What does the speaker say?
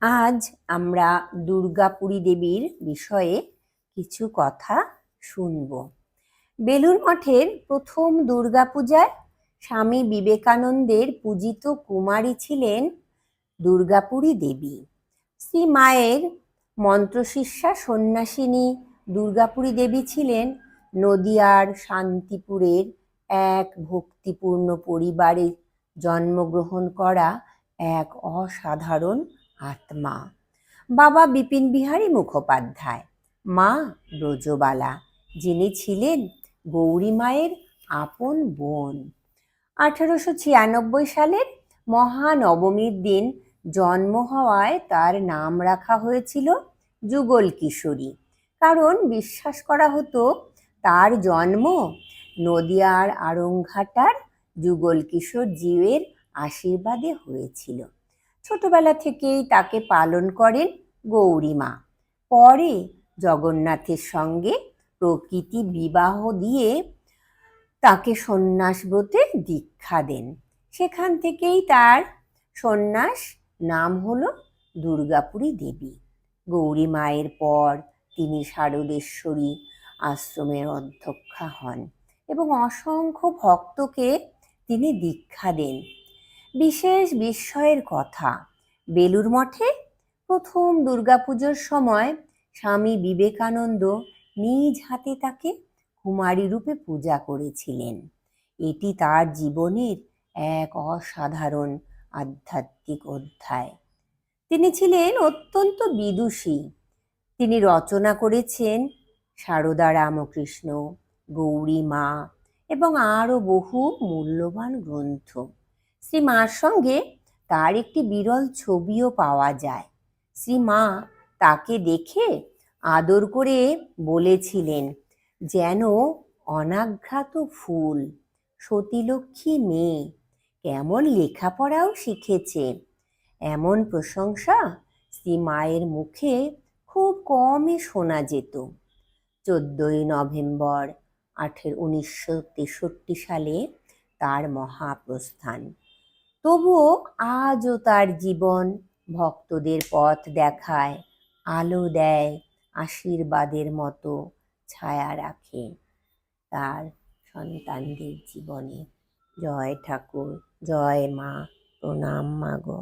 আজ আমরা দুর্গাপুরী দেবীর বিষয়ে কিছু কথা শুনব। বেলুড় মঠের প্রথম দুর্গাপূজায় স্বামী বিবেকানন্দের পূজিত কুমারী ছিলেন দুর্গাপুরী দেবী। শ্রী মায়ের মন্ত্রশিষ্যা সন্ন্যাসিনী দুর্গাপুরী দেবী ছিলেন নদিয়ার শান্তিপুরের এক ভক্তিপূর্ণ পরিবারে জন্মগ্রহণ করা এক অসাধারণ আত্মা। বাবা বিপিন বিহারী মুখোপাধ্যায়, মা ব্রজবালা, যিনি ছিলেন গৌরী মায়ের আপন বোন। 1896 সালের মহানবমীর দিন জন্ম হওয়ায় তার নাম রাখা হয়েছিল যুগল কিশোরী, কারণ বিশ্বাস করা হতো তার জন্ম নদিয়ার আড়ংঘাটার যুগল কিশোর জীবের আশীর্বাদে হয়েছিল। ছোটবেলা থেকেই তাকে পালন করেন গৌরী মা। পরে জগন্নাথের সঙ্গে প্রকৃতি বিবাহ দিয়ে তাকে সন্ন্যাস ব্রতে দীক্ষা দেন। সেখান থেকেই তার সন্ন্যাস নাম হলো দুর্গাপুরী দেবী। গৌরী মায়ের পর তিনি শারদেশ্বরী আশ্রমের অধ্যক্ষা হন এবং অসংখ্য ভক্তকে তিনি দীক্ষা দেন। বিশেষ বিস্ময়ের কথা, বেলুড় মঠে প্রথম দুর্গাপুজোর সময় স্বামী বিবেকানন্দ নিজ হাতে তাকে কুমারী রূপে পূজা করেছিলেন। এটি তার জীবনের এক অসাধারণ আধ্যাত্মিক অধ্যায়। তিনি ছিলেন অত্যন্ত বিদুষী। তিনি রচনা করেছেন সারদা রামকৃষ্ণ, গৌরী মা এবং আরও বহু মূল্যবান গ্রন্থ। শ্রী মার সঙ্গে তার একটি বিরল ছবিও পাওয়া যায়। শ্রী মা তাকে দেখে আদর করে বলেছিলেন, যেন অনাঘ্রাত ফুল, সতীলক্ষ্মী মেয়ে, কেমন লেখাপড়াও শিখেছে। এমন প্রশংসা শ্রী মায়ের মুখে খুব কমই শোনা যেত। 14 নভেম্বর 1963 সালে তার মহাপ্রস্থান। তবুও আজও তার জীবন ভক্তদের পথ দেখায়, আলো দেয়, আশীর্বাদের মতো ছায়া রাখে তার সন্তানদের জীবনে। জয় ঠাকুর, জয় মা, প্রণাম মা গো।